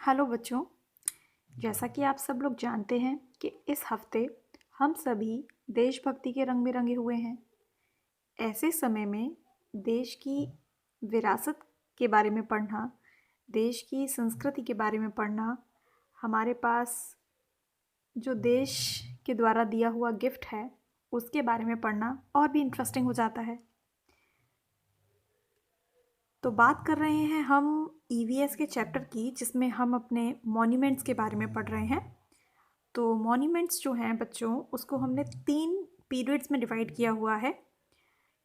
Hello बच्चों। जैसा कि आप सब लोग जानते हैं कि इस हफ्ते हम सभी देशभक्ति के रंग में रंगे हुए हैं। ऐसे समय में देश की विरासत के बारे में पढ़ना, देश की संस्कृति के बारे में पढ़ना, हमारे पास जो देश के द्वारा दिया हुआ गिफ्ट है उसके बारे में पढ़ना और भी इंटरेस्टिंग हो जाता है। तो बात कर रहे हैं हम ईवीएस के चैप्टर की, जिसमें हम अपने मॉन्यूमेंट्स के बारे में पढ़ रहे हैं। तो मॉन्यूमेंट्स जो हैं बच्चों, उसको हमने 3 पीरियड्स में डिवाइड किया हुआ है।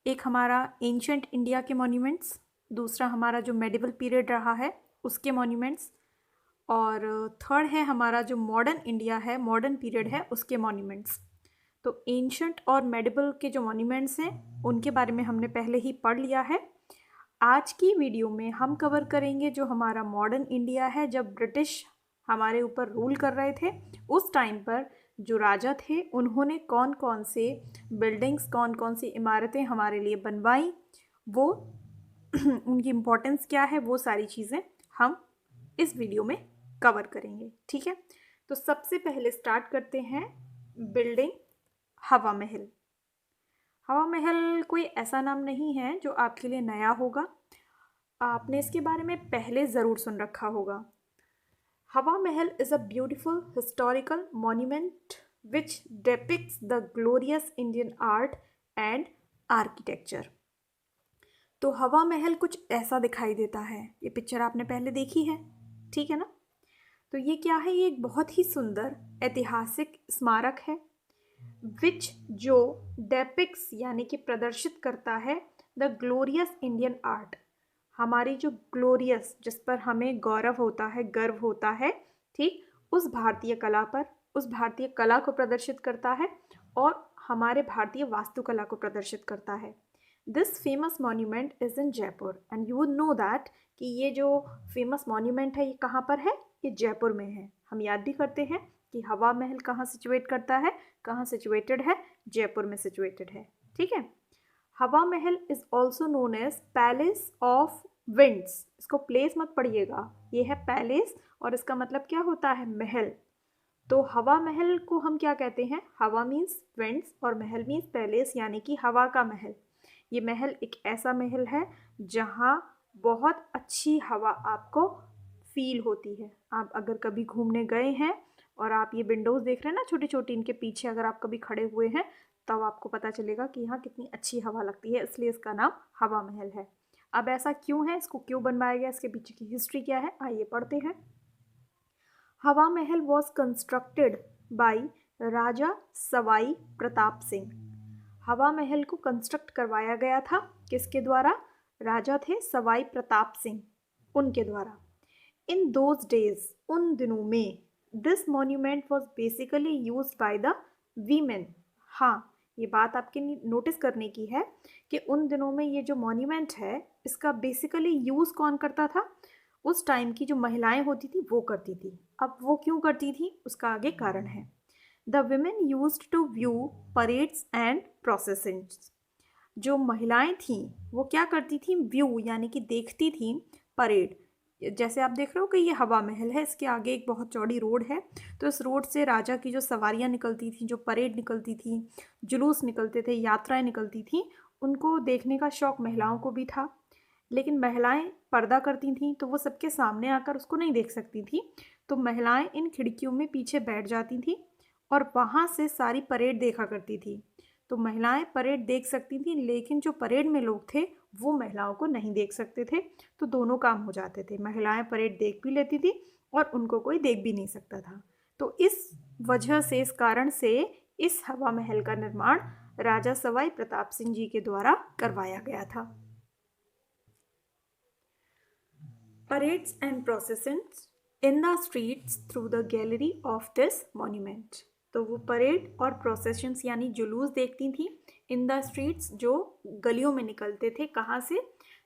एक हमारा एंशंट इंडिया के मॉन्यूमेंट्स, दूसरा हमारा जो मेडिवल पीरियड रहा है उसके मॉन्यूमेंट्स, और थर्ड है हमारा जो मॉडर्न इंडिया है, मॉडर्न पीरियड है, उसके मॉन्यूमेंट्स। तो एंशंट और मेडिवल के जो मॉन्यूमेंट्स हैं उनके बारे में हमने पहले ही पढ़ लिया है। आज की वीडियो में हम कवर करेंगे जो हमारा मॉडर्न इंडिया है, जब ब्रिटिश हमारे ऊपर रूल कर रहे थे उस टाइम पर जो राजा थे उन्होंने कौन कौन से बिल्डिंग्स, कौन कौन सी इमारतें हमारे लिए बनवाई, वो उनकी इम्पोर्टेंस क्या है, वो सारी चीज़ें हम इस वीडियो में कवर करेंगे। ठीक है, तो सबसे पहले स्टार्ट करते हैं बिल्डिंग हवा महल। हवा महल कोई ऐसा नाम नहीं है जो आपके लिए नया होगा, आपने इसके बारे में पहले ज़रूर सुन रखा होगा। हवा महल is a beautiful historical monument which depicts the glorious Indian art and architecture। तो हवा महल कुछ ऐसा दिखाई देता है। ये पिक्चर आपने पहले देखी है, ठीक है ना? तो ये क्या है? ये एक बहुत ही सुंदर ऐतिहासिक स्मारक है विच जो डेपिक्स यानी कि प्रदर्शित करता है द ग्लोरियस इंडियन आर्ट, हमारी जो ग्लोरियस, जिस पर हमें गौरव होता है, गर्व होता है, ठीक, उस भारतीय कला पर, उस भारतीय कला को प्रदर्शित करता है और हमारे भारतीय वास्तुकला को प्रदर्शित करता है। This famous monument is in Jaipur and you would know that कि ये जो फेमस मॉन्यूमेंट है ये कहाँ पर है? ये जयपुर में है। हम याद भी करते हैं कि हवा महल कहाँ सिचुएट करता है, कहाँ सिचुएटेड है? जयपुर में सिचुएटेड है। ठीक है। Hawa Mahal is also known as palace of winds. इसको प्लेस मत पढ़िएगा, ये है पैलेस और इसका मतलब क्या होता है? महल। तो हवा महल को हम क्या कहते हैं? हवा मीन्स विंड्स और महल मीन्स पैलेस, यानी कि हवा का महल। ये महल एक ऐसा महल है जहाँ बहुत अच्छी हवा आपको फील होती है। आप अगर कभी घूमने गए हैं और आप ये विंडोज़ देख रहे हैं ना छोटी छोटी, इनके पीछे अगर आप कभी खड़े हुए हैं तब आपको पता चलेगा कि यहाँ कितनी अच्छी हवा लगती है, इसलिए इसका नाम हवा महल है। अब ऐसा क्यों है, इसको क्यों बनवाया गया, इसके पीछे की हिस्ट्री क्या है, आइए पढ़ते हैं। हवा महल वॉज कंस्ट्रक्टेड बाई राजा सवाई प्रताप सिंह। हवा महल को कंस्ट्रक्ट करवाया गया था किसके द्वारा? राजा थे सवाई प्रताप सिंह, उनके द्वारा। इन दोज डेज, उन दिनों में, this monument was basically use by the women. हाँ, ये बात आपके नोटिस करने की है कि उन दिनों में ये जो मॉन्यूमेंट है इसका बेसिकली यूज़ कौन करता था? उस टाइम की जो महिलाएं होती थी वो करती थी। अब वो क्यों करती थी उसका आगे कारण है। The women used to view parades and processions. जो महिलाएं थीं वो क्या करती थीं? व्यू यानी कि देखती थीं परेड। जैसे आप देख रहे हो कि ये हवा महल है, इसके आगे एक बहुत चौड़ी रोड है, तो इस रोड से राजा की जो सवारियां निकलती थी, जो परेड निकलती थी, जुलूस निकलते थे, यात्राएं निकलती थी, उनको देखने का शौक महिलाओं को भी था। लेकिन महिलाएं पर्दा करती थीं तो वो सबके सामने आकर उसको नहीं देख सकती थी, तो महिलाएं इन खिड़कियों में पीछे बैठ जाती थीं और वहाँ से सारी परेड देखा करती थी। तो महिलाएं परेड देख सकती थीं, लेकिन जो परेड में लोग थे वो महिलाओं को नहीं देख सकते थे। तो दोनों काम हो जाते थे, महिलाएं परेड देख भी लेती थी और उनको कोई देख भी नहीं सकता था। तो इस वजह से, इस कारण से इस हवा महल का निर्माण राजा सवाई प्रताप सिंह जी के द्वारा करवाया गया था। Parades and processions in the streets through the gallery of this monument। तो वो परेड और प्रोसेशंस यानी जुलूस देखती थी इन द स्ट्रीट्स, जो गलियों में निकलते थे, कहाँ से?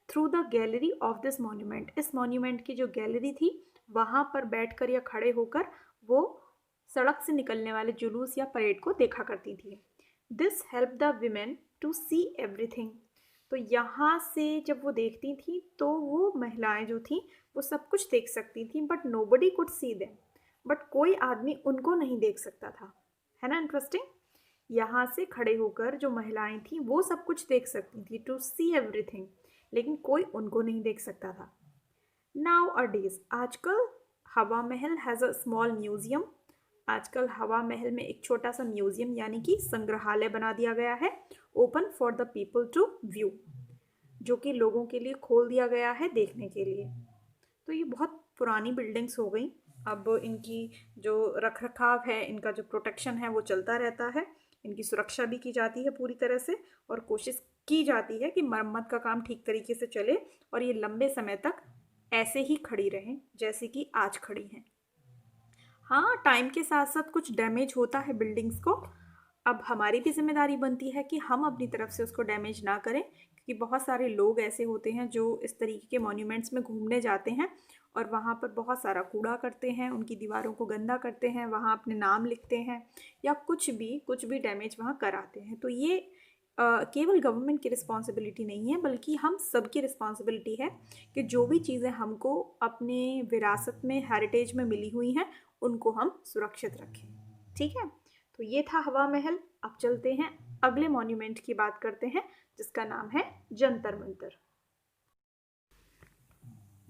Through the gallery of this monument. इस मॉन्यूमेंट की जो गैलरी थी वहाँ पर बैठकर या खड़े होकर वो सड़क से निकलने वाले जुलूस या परेड को देखा करती थी। This help the women to see everything. तो यहाँ से जब वो देखती थी तो वो महिलाएं जो थी वो सब कुछ देख सकती थी, but nobody could see them, but कोई आदमी उनको नहीं देख सकता था। है ना इंटरेस्टिंग? यहाँ से खड़े होकर जो महिलाएं थी वो सब कुछ देख सकती थी, टू सी एवरीथिंग, लेकिन कोई उनको नहीं देख सकता था। नाउ अ डेज, आजकल हवा महल हैज़ अ स्मॉल म्यूजियम। आजकल हवा महल में एक छोटा सा म्यूजियम यानी कि संग्रहालय बना दिया गया है, open for the people to view, जो कि लोगों के लिए खोल दिया गया है देखने के लिए। तो ये बहुत पुरानी बिल्डिंग्स हो गई, अब इनकी जो रख रखाव है, इनका जो प्रोटेक्शन है वो चलता रहता है, इनकी सुरक्षा भी की जाती है पूरी तरह से, और कोशिश की जाती है कि मरम्मत का काम ठीक तरीके से चले और ये लंबे समय तक ऐसे ही खड़ी रहें जैसे कि आज खड़ी हैं। हाँ, टाइम के साथ साथ कुछ डैमेज होता है बिल्डिंग्स को। अब हमारी भी जिम्मेदारी बनती है कि हम अपनी तरफ से उसको डैमेज ना करें, क्योंकि बहुत सारे लोग ऐसे होते हैं जो इस तरीके के मॉन्यूमेंट्स में घूमने जाते हैं और वहाँ पर बहुत सारा कूड़ा करते हैं, उनकी दीवारों को गंदा करते हैं, वहाँ अपने नाम लिखते हैं या कुछ भी डैमेज वहाँ कराते हैं। तो ये केवल गवर्नमेंट की रिस्पॉन्सिबिलिटी नहीं है, बल्कि हम सबकी रिस्पॉन्सिबिलिटी है कि जो भी चीज़ें हमको अपने विरासत में, हेरिटेज में मिली हुई हैं, उनको हम सुरक्षित रखें। ठीक है, तो ये था हवा महल। अब चलते हैं अगले मॉन्यूमेंट की बात करते हैं, जिसका नाम है जंतर मंतर।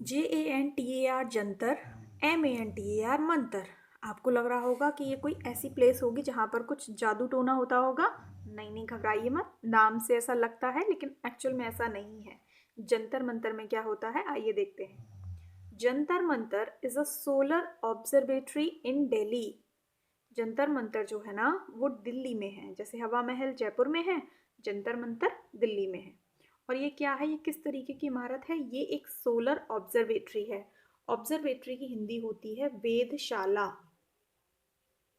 JANTAR Jantar, MANTAR Mantar. आपको लग रहा होगा कि ये कोई ऐसी प्लेस होगी जहाँ पर कुछ जादू टोना होता होगा। नहीं नहीं, घबराइए मत, नाम से ऐसा लगता है लेकिन एक्चुअल में ऐसा नहीं है। जंतर मंतर में क्या होता है, आइए देखते हैं। Jantar Mantar is a solar observatory इन दिल्ली। जंतर मंतर जो है ना वो दिल्ली में है, जैसे हवा महल जयपुर में है, जंतर मंतर दिल्ली में है। और ये क्या है, ये किस तरीके की इमारत है? ये एक सोलर ऑब्जर्वेटरी है। ऑब्जर्वेटरी की हिंदी होती है वेधशाला,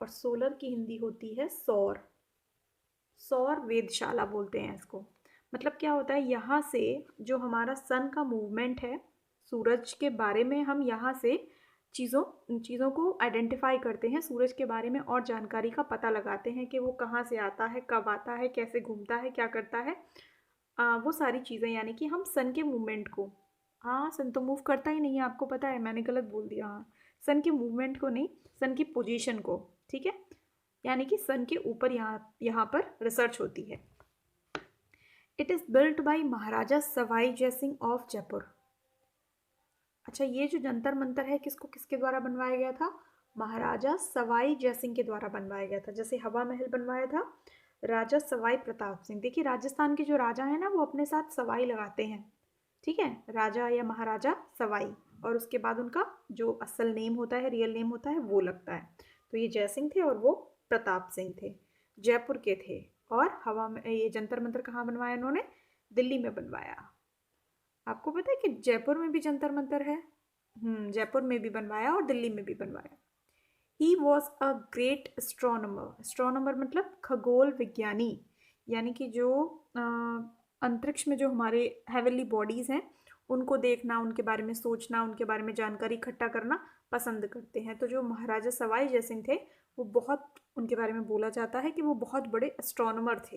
और सोलर की हिंदी होती है सौर। सौर वेधशाला बोलते हैं इसको। मतलब क्या होता है, यहाँ से जो हमारा सन का मूवमेंट है, सूरज के बारे में हम यहाँ से चीज़ों को आइडेंटिफाई करते हैं, सूरज के बारे में और जानकारी का पता लगाते हैं कि वो कहाँ से आता है, कब आता है, कैसे घूमता है, क्या करता है। वो सारी चीज़ें, यानी कि हम सन के मूवमेंट को, हाँ सन तो मूव करता ही नहीं है, आपको पता है, मैंने गलत बोल दिया। हाँ, सन के मूवमेंट को नहीं, सन की पोजीशन को। ठीक है, यानी कि सन के ऊपर यहाँ पर रिसर्च होती है। It is built by Maharaja Sawai Jai Singh of Jaipur. अच्छा, ये जो जंतर मंतर है किसके द्वारा बनवाया गया था? महाराजा सवाई जयसिंह के द्वारा बनवाया गया था। जैसे हवा महल बनवाया था राजा सवाई प्रताप सिंह। देखिए, राजस्थान के जो राजा हैं ना वो अपने साथ सवाई लगाते हैं। ठीक है, राजा या महाराजा सवाई, और उसके बाद उनका जो असल नेम होता है, रियल नेम होता है, वो लगता है। तो ये जयसिंह थे और वो प्रताप सिंह थे, जयपुर के थे। और हवा में ये जंतर मंतर कहाँ बनवाया इन्होंने? दिल्ली में बनवाया। आपको पता है कि जयपुर में भी जंतर मंतर है? जयपुर में भी बनवाया और दिल्ली में भी बनवाया। He was a great astronomer. Astronomer मतलब खगोल विज्ञानी, यानी कि जो अंतरिक्ष में जो हमारे हेवनली बॉडीज़ हैं उनको देखना, उनके बारे में सोचना, उनके बारे में जानकारी इकट्ठा करना पसंद करते हैं। तो जो महाराजा सवाई जयसिंह थे वो बहुत, उनके बारे में बोला जाता है कि वो बहुत बड़े एस्ट्रोनॉमर थे।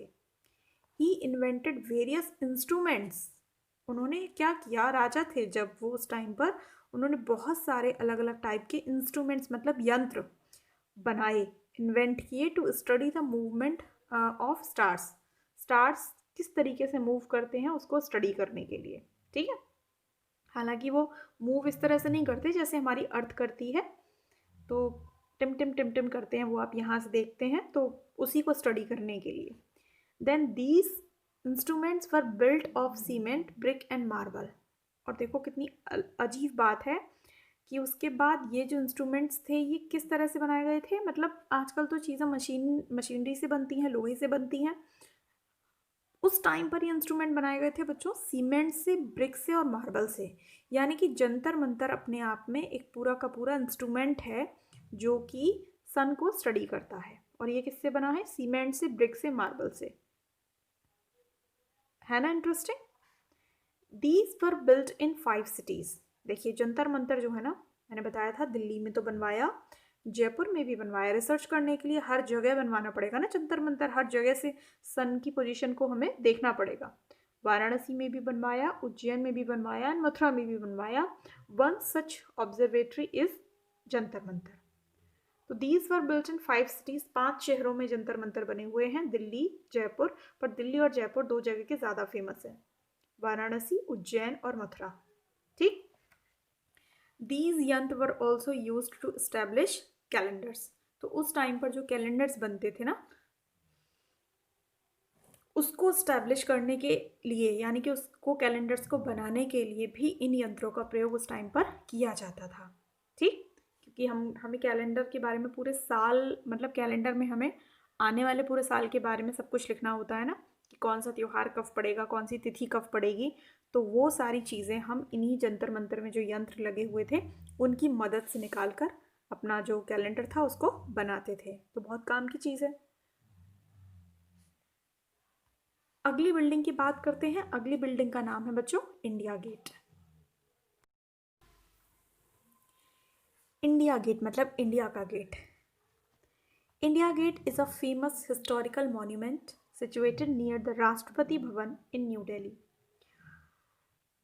ही इन्वेंटेड वेरियस इंस्ट्रूमेंट्स। उन्होंने क्या किया, राजा थे जब वो, उस टाइम पर उन्होंने बहुत सारे अलग अलग टाइप के इंस्ट्रूमेंट्स मतलब यंत्र बनाए, इन्वेंट किए, to study the movement of stars. Stars किस तरीके से मूव करते हैं उसको स्टडी करने के लिए। ठीक है, हालांकि वो मूव इस तरह से नहीं करते जैसे हमारी अर्थ करती है, तो टिम टिम टिम टिम करते हैं वो, आप यहाँ से देखते हैं, तो उसी को स्टडी करने के लिए। Then these instruments were built of cement, brick and marble. और देखो कितनी अजीब बात है कि उसके बाद ये जो इंस्ट्रूमेंट्स थे ये किस तरह से बनाए गए थे। मतलब आजकल तो चीज़ें मशीनरी से बनती हैं, लोहे से बनती हैं। उस टाइम पर ये इंस्ट्रूमेंट बनाए गए थे बच्चों सीमेंट से, ब्रिक से और मार्बल से। यानी कि जंतर मंतर अपने आप में एक पूरा का पूरा इंस्ट्रूमेंट है जो कि सन को स्टडी करता है। और ये किससे बना है? सीमेंट से, ब्रिक से, मार्बल से। है ना interesting? These were built in 5 cities. देखिए, जंतर मंतर जो है ना, मैंने बताया था दिल्ली में तो बनवाया, जयपुर में भी बनवाया। रिसर्च करने के लिए हर जगह बनवाना पड़ेगा ना जंतर मंतर, हर जगह से सन की पोजीशन को हमें देखना पड़ेगा। वाराणसी में भी बनवाया, उज्जैन में भी बनवाया, मथुरा में भी बनवाया. One such observatory is Jantar Mantar. तो these were built in 5 cities. 5 शहरों में जंतर मंतर बने हुए हैं. दिल्ली, जयपुर. पर दिल्ली और जयपुर 2 जगह के ज़्यादा फेमस है, वाराणसी, उज्जैन और मथुरा. ठीक. These yantra were also use to establish calendars. तो उस टाइम पर जो कैलेंडर्स बनते थे ना, उसको स्टैब्लिश करने के लिए, यानी कि उसको कैलेंडर्स को बनाने के लिए भी इन यंत्रों का प्रयोग उस टाइम पर किया जाता था. ठीक. क्योंकि हमें कैलेंडर के बारे में पूरे साल, मतलब कैलेंडर में हमें आने वाले पूरे साल के बारे में सब कुछ लिखना होता है ना, कि कौन सा त्यौहार कब पड़ेगा, कौन सी तिथि कब पड़ेगी. तो वो सारी चीज़ें हम इन्हीं जंतर मंतर में जो यंत्र लगे हुए थे उनकी मदद से निकाल कर अपना जो कैलेंडर था उसको बनाते थे. तो बहुत काम की चीज़ है. अगली बिल्डिंग की बात करते हैं. अगली बिल्डिंग का नाम है बच्चों इंडिया गेट. इंडिया गेट मतलब इंडिया का गेट. India gate is a famous historical monument situated near the Rashtrapati Bhavan in new Delhi.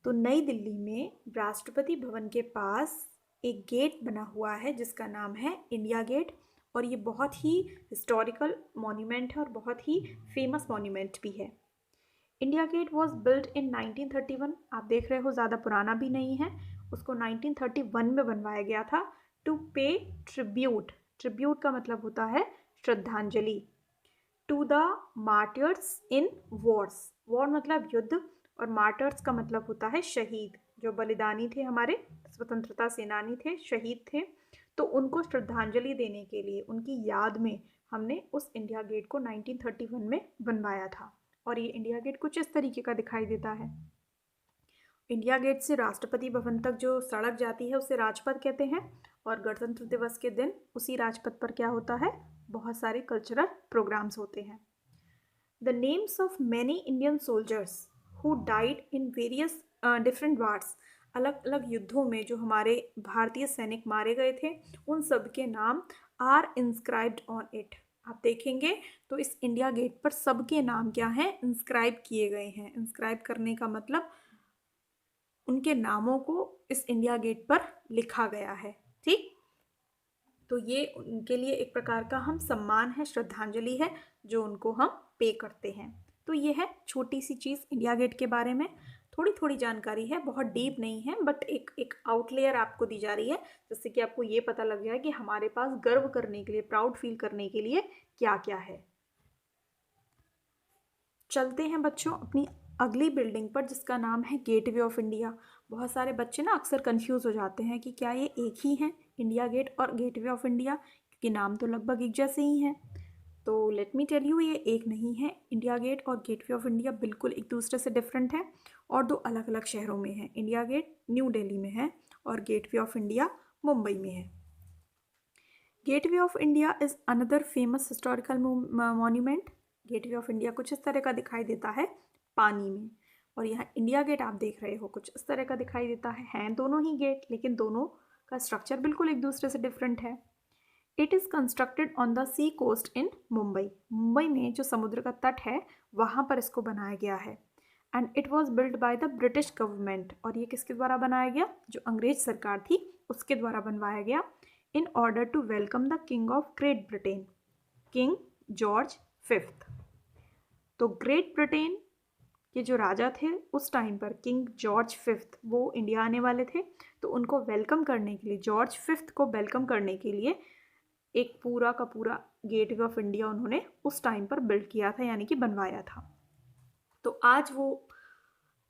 तो नई दिल्ली में राष्ट्रपति भवन के पास एक गेट बना हुआ है जिसका नाम है इंडिया गेट. और ये बहुत ही हिस्टोरिकल मॉन्यूमेंट है और बहुत ही फेमस मॉन्यूमेंट भी है. India gate was build in 1931. आप देख रहे हो ज़्यादा पुराना भी नहीं है. उसको 1931 में बनवाया गया था टू पे ट्रिब्यूट. ट्रिब्यूट का मतलब होता है श्रद्धांजलि. To the martyrs in wars. War मतलब युद्ध और मार्टर्स का मतलब होता है शहीद, जो बलिदानी थे, हमारे स्वतंत्रता सेनानी थे, शहीद थे. तो उनको श्रद्धांजलि देने के लिए, उनकी याद में हमने उस इंडिया गेट को 1931 में बनवाया था. और ये इंडिया गेट कुछ इस तरीके का दिखाई देता है. इंडिया गेट से राष्ट्रपति भवन तक जो सड़क जाती है उसे राजपथ कहते हैं. और गणतंत्र दिवस के दिन उसी राजपथ पर क्या होता है, बहुत सारे कल्चरल प्रोग्राम्स होते हैं. The names of many Indian soldiers who died in various different wars. अलग अलग युद्धों में जो हमारे भारतीय सैनिक मारे गए थे उन सब के नाम आर इंस्क्राइब्ड ऑन इट. आप देखेंगे तो इस इंडिया गेट पर सबके नाम क्या हैं, इंस्क्राइब किए गए हैं. इंस्क्राइब करने का मतलब उनके नामों को इस इंडिया गेट पर लिखा गया है. ठीक. तो ये उनके लिए एक प्रकार का हम सम्मान है, श्रद्धांजलि है जो उनको हम पे करते हैं. तो ये है छोटी सी चीज़ इंडिया गेट के बारे में. थोड़ी थोड़ी जानकारी है, बहुत डीप नहीं है, बट एक आउटलेयर आपको दी जा रही है जिससे कि आपको ये पता लग जाए कि हमारे पास गर्व करने के लिए, प्राउड फील करने के लिए क्या क्या है. चलते हैं बच्चों अपनी अगली बिल्डिंग पर जिसका नाम है गेटवे ऑफ इंडिया. बहुत सारे बच्चे ना अक्सर कंफ्यूज हो जाते हैं कि क्या ये एक ही है, इंडिया गेट और गेटवे ऑफ इंडिया, क्योंकि नाम तो लगभग एक जैसे ही हैं. तो लेट मी टेल यू, ये एक नहीं है. इंडिया गेट और गेटवे ऑफ इंडिया बिल्कुल एक दूसरे से डिफरेंट है और दो अलग अलग शहरों में है. इंडिया गेट न्यू दिल्ली में है और गेटवे ऑफ इंडिया मुंबई में है. Gateway of India is another famous historical monument. Gateway of India कुछ इस तरह का दिखाई देता है पानी में, और यहाँ इंडिया गेट आप देख रहे हो कुछ इस तरह का दिखाई देता है. हैं दोनों ही गेट, लेकिन दोनों का स्ट्रक्चर बिल्कुल एक दूसरे से डिफरेंट है. It is constructed on the sea coast in Mumbai. Mumbai में जो समुद्र का तट है वहाँ पर इसको बनाया गया है. And it was build by the British government. और ये किसके द्वारा बनाया गया, जो अंग्रेज सरकार थी उसके द्वारा बनवाया गया. In order to welcome the king of great Britain, king George fifth. तो ग्रेट ब्रिटेन के जो राजा थे उस टाइम पर, किंग जॉर्ज फिफ्थ, वो इंडिया आने वाले थे. तो उनको वेलकम करने के लिए, जॉर्ज फिफ्थ को वेलकम करने के लिए एक पूरा का पूरा गेटवे ऑफ इंडिया उन्होंने उस टाइम पर बिल्ड किया था, यानी कि बनवाया था. तो आज वो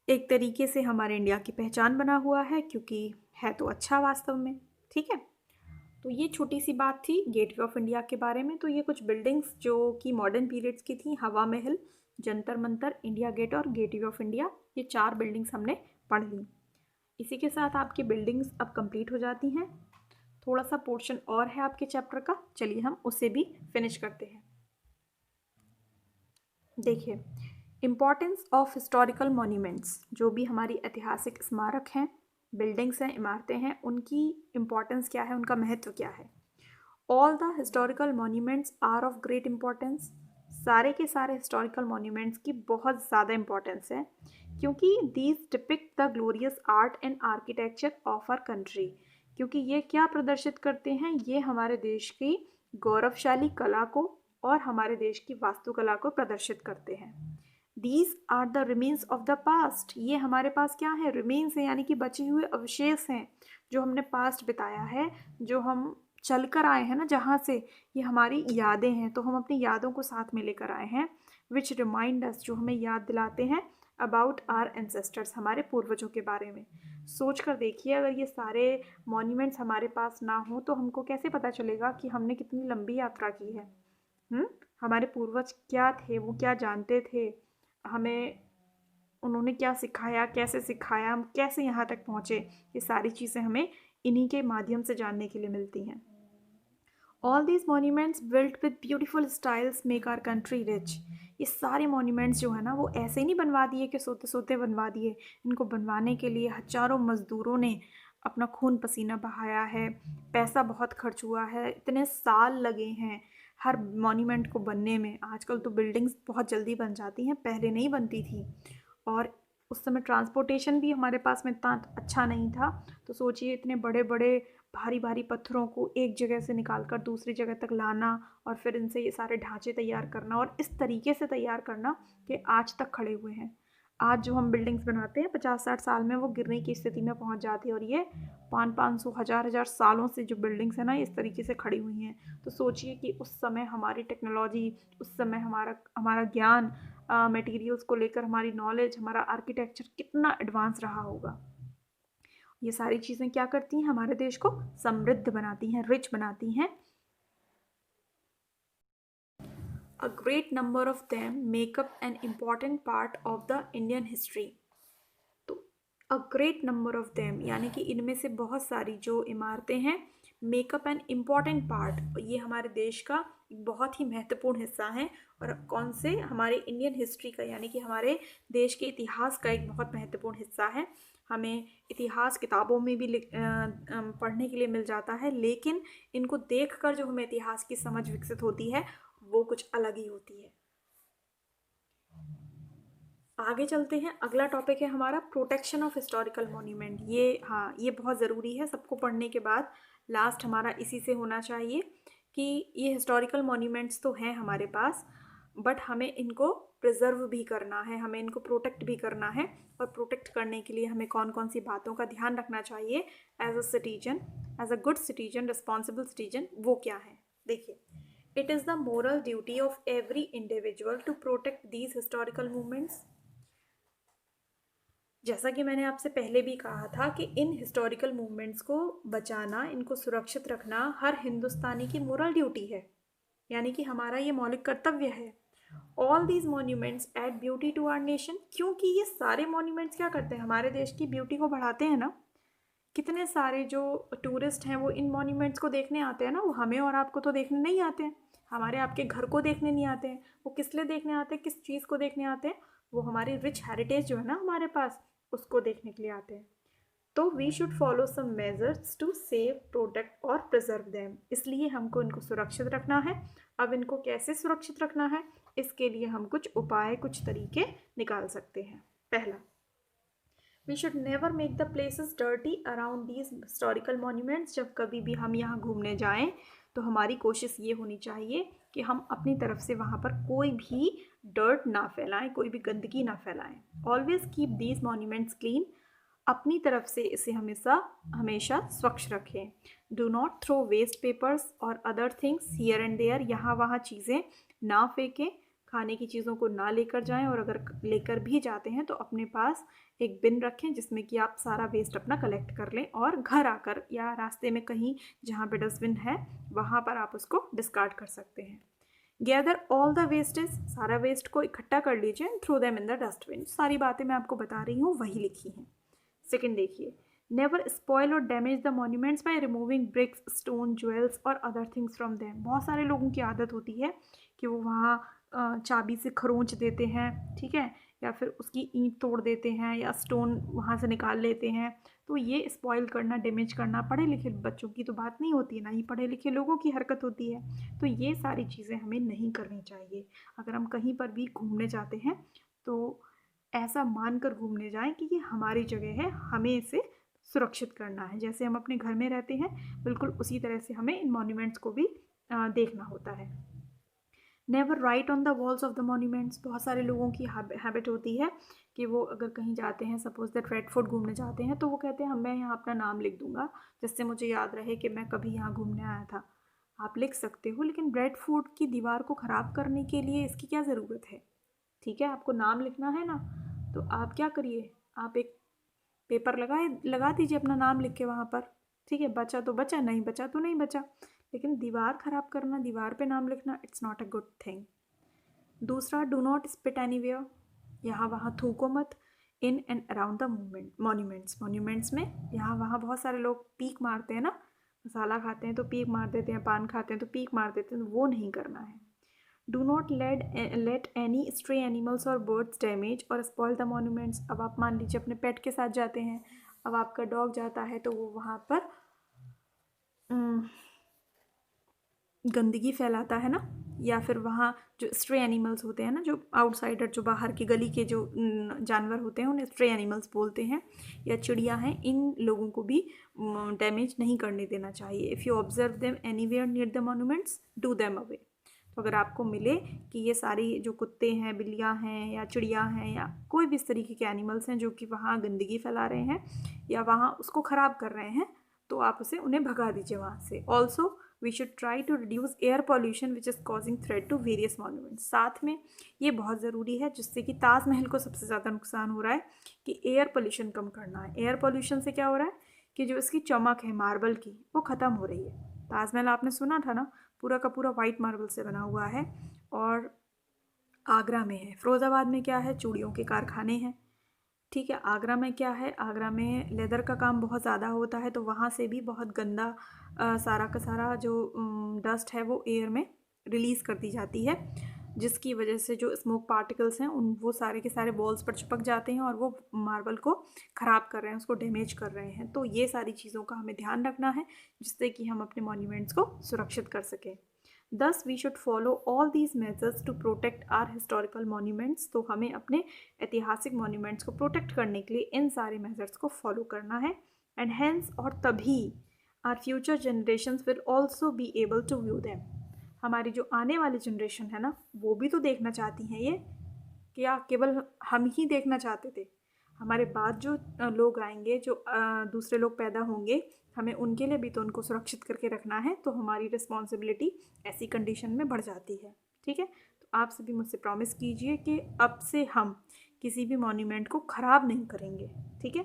एक तरीके से हमारे इंडिया की पहचान बना हुआ है, क्योंकि है तो अच्छा वास्तव में. ठीक है. तो ये छोटी सी बात थी गेटवे ऑफ इंडिया के बारे में. तो ये कुछ बिल्डिंग्स जो कि मॉडर्न पीरियड्स की थी, हवा महल, जंतर मंतर, इंडिया गेट और गेटवे ऑफ इंडिया, ये 4 बिल्डिंग्स हमने पढ़ ली. इसी के साथ आपकी बिल्डिंग्स अब कंप्लीट हो जाती हैं. थोड़ा सा पोर्शन और है आपके चैप्टर का, चलिए हम उसे भी फिनिश करते हैं. देखिए, इम्पॉर्टेंस ऑफ हिस्टोरिकल मॉन्यूमेंट्स. जो भी हमारी ऐतिहासिक स्मारक हैं, बिल्डिंग्स हैं, इमारतें हैं, उनकी इम्पॉर्टेंस क्या है, उनका महत्व क्या है. All the historical monuments are of great importance. सारे के सारे हिस्टोरिकल मॉन्यूमेंट्स की बहुत ज़्यादा इम्पोर्टेंस है, क्योंकि these depict the glorious art and architecture of our country. क्योंकि ये क्या प्रदर्शित करते हैं, ये हमारे देश की गौरवशाली कला को और हमारे देश की वास्तुकला को प्रदर्शित करते हैं। These are the remains of the past, ये हमारे पास क्या है, रिमेन्स हैं, यानी कि बचे हुए अवशेष हैं जो हमने पास्ट बिताया है, जो हम चल कर आए हैं ना जहाँ से, ये हमारी यादें हैं, तो हम अपनी यादों को साथ में लेकर आए हैं। विच रिमाइंड अस, जो हमें याद दिलाते हैं अबाउट आर एंसेस्टर्स, हमारे पूर्वजों के बारे में। सोच कर देखिए, अगर ये सारे मॉन्यूमेंट्स हमारे पास ना हो तो हमको कैसे पता चलेगा कि हमने कितनी लंबी यात्रा की है। हमारे पूर्वज क्या थे, वो क्या जानते थे, हमें उन्होंने क्या सिखाया, कैसे सिखाया, हम कैसे यहाँ तक पहुँचे, ये सारी चीज़ें हमें इन्हीं के माध्यम से जानने के लिए मिलती हैं। All these monuments built with beautiful styles make our country rich. ये सारे मॉन्यूमेंट्स जो है ना, वो ऐसे ही नहीं बनवा दिए कि सोते सोते बनवा दिए। इनको बनवाने के लिए हजारों मज़दूरों ने अपना खून पसीना बहाया है, पैसा बहुत खर्च हुआ है, इतने साल लगे हैं हर मॉन्यूमेंट को बनने में। आजकल तो बिल्डिंग्स बहुत जल्दी बन जाती हैं, पहले नहीं बनती थी, और उस समय ट्रांसपोर्टेशन भी हमारे पास में इतना अच्छा नहीं था। तो सोचिए, इतने बड़े बड़े भारी भारी पत्थरों को एक जगह से निकाल कर दूसरी जगह तक लाना, और फिर इनसे ये सारे ढांचे तैयार करना, और इस तरीके से तैयार करना कि आज तक खड़े हुए हैं। आज जो हम बिल्डिंग्स बनाते हैं 50-60 साल में वो गिरने की स्थिति में पहुंच जाती है, और ये 500-500 हज़ार सालों से जो बिल्डिंग्स हैं ना, इस तरीके से खड़ी हुई हैं। तो सोचिए कि उस समय हमारी टेक्नोलॉजी, उस समय हमारा हमारा ज्ञान, मटेरियल्स को लेकर हमारी नॉलेज, हमारा आर्किटेक्चर कितना एडवांस रहा होगा। ये सारी चीज़ें क्या करती हैं, हमारे देश को समृद्ध बनाती हैं, रिच बनाती हैं। A great number of them make up an important part of the Indian history. तो a great number of them यानी कि इनमें से बहुत सारी जो इमारतें हैं, make up an important part, ये हमारे देश का एक बहुत ही महत्वपूर्ण हिस्सा है। और कौन से, हमारे इंडियन हिस्ट्री का, यानी कि हमारे देश के इतिहास का एक बहुत महत्वपूर्ण हिस्सा है। हमें इतिहास किताबों में भी पढ़ने के लिए मिल जाता है, लेकिन इनको देखकर जो हमें इतिहास की समझ विकसित होती है वो कुछ अलग ही होती है। आगे चलते हैं, अगला टॉपिक है हमारा प्रोटेक्शन ऑफ हिस्टोरिकल मॉन्यूमेंट। ये बहुत ज़रूरी है, सबको पढ़ने के बाद लास्ट हमारा इसी से होना चाहिए कि ये हिस्टोरिकल मॉन्यूमेंट्स तो हैं हमारे पास, बट हमें इनको प्रिजर्व भी करना है, हमें इनको प्रोटेक्ट भी करना है। और प्रोटेक्ट करने के लिए हमें कौन कौन सी बातों का ध्यान रखना चाहिए as a citizen, as a good citizen, responsible citizen, वो क्या है। देखिए, it is the moral duty of every individual to protect these historical movements. जैसा कि मैंने आपसे पहले भी कहा था कि इन हिस्टोरिकल मूवमेंट्स को बचाना, इनको सुरक्षित रखना हर हिंदुस्तानी की मोरल ड्यूटी है, यानी कि हमारा ये मौलिक कर्तव्य है। All these monuments add beauty to our nation, क्योंकि ये सारे मॉन्यूमेंट्स क्या करते हैं, हमारे देश की ब्यूटी को बढ़ाते हैं ना। कितने सारे जो टूरिस्ट हैं वो इन मॉन्यूमेंट्स को देखने आते हैं ना, वो हमें और आपको तो देखने नहीं आते हैं, हमारे आपके घर को देखने नहीं आते हैं। वो किस लिए देखने आते हैं, किस चीज़ को देखने आते हैं, वो हमारी रिच हेरिटेज जो है ना हमारे पास, उसको देखने के लिए आते हैं। तो we should follow some measures to save, protect और प्रिजर्व देम, इसलिए हमको इनको सुरक्षित रखना है। अब इनको कैसे सुरक्षित रखना है, इसके लिए हम कुछ उपाय, कुछ तरीके निकाल सकते हैं। पहला, we should never make the places dirty around these historical monuments. जब कभी भी हम यहाँ घूमने जाएं तो हमारी कोशिश ये होनी चाहिए कि हम अपनी तरफ से वहाँ पर कोई भी डर्ट ना फैलाएं, कोई भी गंदगी ना फैलाएं। Always keep these monuments clean, अपनी तरफ से इसे हमेशा स्वच्छ रखें। Do not throw waste papers or other things here and there, यहाँ वहाँ चीज़ें ना फेंकें, खाने की चीज़ों को ना लेकर जाएं, और अगर लेकर भी जाते हैं तो अपने पास एक बिन रखें जिसमें कि आप सारा वेस्ट अपना कलेक्ट कर लें, और घर आकर या रास्ते में कहीं जहाँ पे डस्टबिन है वहाँ पर आप उसको डिस्कार्ड कर सकते हैं। गैदर ऑल द वेस्टेज, सारा वेस्ट को इकट्ठा कर लीजिए, throw them in the dustbin. सारी बातें मैं आपको बता रही हूँ, वही लिखी हैं। सेकेंड देखिए, नेवर स्पॉइल और damage the monuments by removing bricks, stone, jewels और अदर थिंग्स फ्रॉम देम। बहुत सारे लोगों की आदत होती है कि वो वहाँ चाबी से खरोंच देते हैं, ठीक है, या फिर उसकी ईंट तोड़ देते हैं, या स्टोन वहाँ से निकाल लेते हैं, तो ये स्पॉइल करना, डैमेज करना पढ़े लिखे बच्चों की तो बात नहीं होती है, ना ही पढ़े लिखे लोगों की हरकत होती है। तो ये सारी चीज़ें हमें नहीं करनी चाहिए। अगर हम कहीं पर भी घूमने जाते हैं तो ऐसा मान कर घूमने जाएं कि ये हमारी जगह है, हमें इसे सुरक्षित करना है। जैसे हम अपने घर में रहते हैं बिल्कुल उसी तरह से हमें इन मॉन्यूमेंट्स को भी देखना होता है। Never write on the walls of the monuments. बहुत सारे लोगों की हैबिट होती है कि वो अगर कहीं जाते हैं, सपोज दैट रेड फोर्ट घूमने जाते हैं, तो वो कहते हैं मैं यहाँ अपना नाम लिख दूंगा जिससे मुझे याद रहे कि मैं कभी यहाँ घूमने आया था। आप लिख सकते हो, लेकिन रेड फोर्ट की दीवार को ख़राब करने के लिए इसकी क्या ज़रूरत है? ठीक है, आपको नाम लिखना है ना, तो आप क्या करिए, आप एक पेपर लगा दीजिए अपना नाम लिख के वहाँ पर। ठीक है, बचा तो बचा, नहीं बचा तो नहीं बचा। लेकिन दीवार ख़राब करना, दीवार पे नाम लिखना, it's not a good thing. दूसरा, डू नॉट स्पिट एनीवेयर। यहाँ वहाँ थूको मत in and around the monuments में यहाँ वहाँ बहुत सारे लोग पीक मारते हैं ना, मसाला खाते हैं तो पीक मार देते हैं, पान खाते हैं तो पीक मार देते हैं, तो वो नहीं करना है। Do not let any stray animals और बर्ड्स डैमेज और स्पॉइल द मॉन्यूमेंट्स। अब आप मान लीजिए अपने पेट के साथ जाते हैं, अब आपका डॉग जाता है तो वो वहाँ पर गंदगी फैलाता है ना, या फिर वहाँ जो स्ट्रे एनिमल्स होते हैं ना, जो आउटसाइडर, जो बाहर की गली के जो जानवर होते हैं, उन्हें स्ट्रे एनिमल्स बोलते हैं, या चिड़िया हैं, इन लोगों को भी डैमेज नहीं करने देना चाहिए। If you observe them anywhere near the monuments, do them away. तो अगर आपको मिले कि ये सारी जो कुत्ते हैं, बिल्लियाँ हैं, या चिड़िया हैं, या कोई भी इस तरीके के एनिमल्स हैं जो कि वहाँ गंदगी फैला रहे हैं या वहाँ उसको ख़राब कर रहे हैं, तो आप उन्हें भगा दीजिए वहाँ से। Also we should try to reduce air pollution which is causing threat to various monuments. साथ में ये बहुत ज़रूरी है, जिससे कि ताजमहल को सबसे ज़्यादा नुकसान हो रहा है, कि एयर पोल्यूशन कम करना है। एयर पोल्यूशन से क्या हो रहा है कि जो इसकी चमक है मार्बल की, वो ख़त्म हो रही है। ताजमहल आपने सुना था ना, पूरा का पूरा वाइट मार्बल से बना हुआ है, और आगरा में है। फिरोज़ाबाद में क्या है, चूड़ियों के कारखाने हैं। ठीक है, आगरा में क्या है, आगरा में लेदर का काम बहुत ज़्यादा होता है, तो वहाँ से भी बहुत गंदा सारा का सारा जो डस्ट है वो एयर में रिलीज़ कर दी जाती है, जिसकी वजह से जो स्मोक पार्टिकल्स हैं वो सारे के सारे वॉल्स पर चिपक जाते हैं और वो मार्बल को ख़राब कर रहे हैं, उसको डैमेज कर रहे हैं। तो ये सारी चीज़ों का हमें ध्यान रखना है, जिससे कि हम अपने मॉन्यूमेंट्स को सुरक्षित कर सकें। Thus we should follow all these measures to protect our historical monuments. तो हमें अपने ऐतिहासिक मॉन्यूमेंट्स को प्रोटेक्ट करने के लिए इन सारे मेजर्स को फॉलो करना है। एंड हेंस, और तभी our future generations will also be able to view them. हमारी जो आने वाली जनरेशन है ना, वो भी तो देखना चाहती हैं ये, क्या केवल हम ही देखना चाहते थे? हमारे बाद जो लोग आएंगे, जो दूसरे लोग पैदा होंगे, हमें उनके लिए भी तो उनको सुरक्षित करके रखना है। तो हमारी रिस्पॉन्सिबिलिटी ऐसी कंडीशन में बढ़ जाती है। ठीक है, तो आप सभी मुझसे प्रॉमिस कीजिए कि अब से हम किसी भी मॉन्यूमेंट को ख़राब नहीं करेंगे। ठीक है,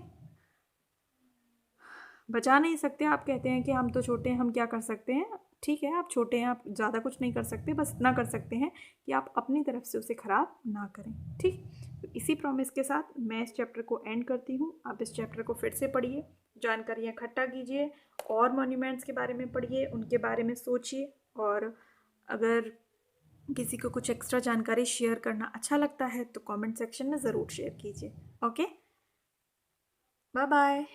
बचा नहीं सकते, आप कहते हैं कि हम तो छोटे हैं, हम क्या कर सकते हैं। ठीक है, आप छोटे हैं, आप ज़्यादा कुछ नहीं कर सकते, बस इतना कर सकते हैं कि आप अपनी तरफ से उसे ख़राब ना करें। ठीक, तो इसी प्रॉमिस के साथ मैं इस चैप्टर को एंड करती हूँ। आप इस चैप्टर को फिर से पढ़िए, जानकारियाँ इकट्ठा कीजिए, और मॉन्यूमेंट्स के बारे में पढ़िए, उनके बारे में सोचिए, और अगर किसी को कुछ एक्स्ट्रा जानकारी शेयर करना अच्छा लगता है तो कमेंट सेक्शन में ज़रूर शेयर कीजिए। Okay, bye bye.